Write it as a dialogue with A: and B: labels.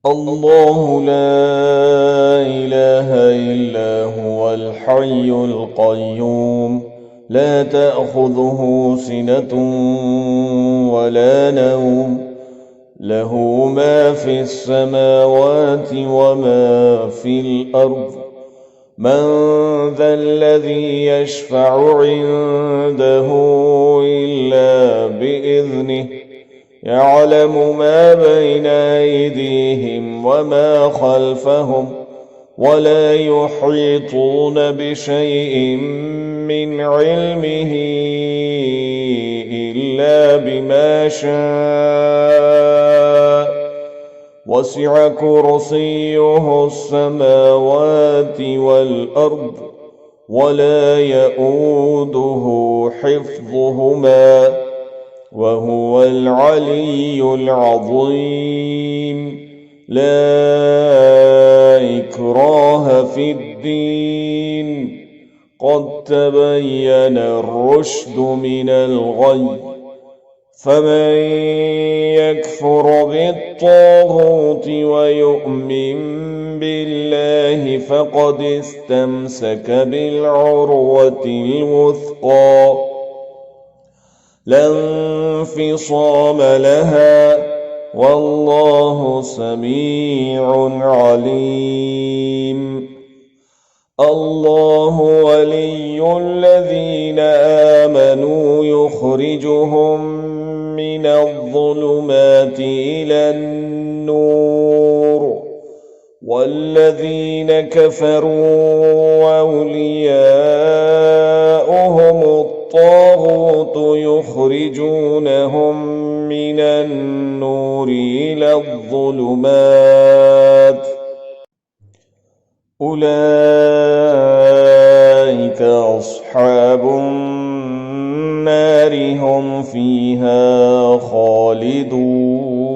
A: الله لا إله إلا هو الحي القيوم لا تأخذه سنة ولا نوم له ما في السماوات وما في الأرض من ذا الذي يشفع عنده إلا بإذنه يعلم ما بين أيديهم وما خلفهم ولا يحيطون بشيء من علمه إلا بما شاء وسع كرسيه السماوات والأرض ولا يئوده حفظهما وهو العلي العظيم لا إكراه في الدين قد تبين الرشد من الغي فمن يكفر بالطاغوت ويؤمن بالله فقد استمسك بالعروة الوثقى لا انفصام لها والله سميع عليم الله ولي الذين آمنوا يخرجهم من الظلمات إلى النور والذين كفروا أولياؤهم الطاغوت يخرجونهم من النور إلى الظلمات أولئك أصحاب النار هم فيها خالدون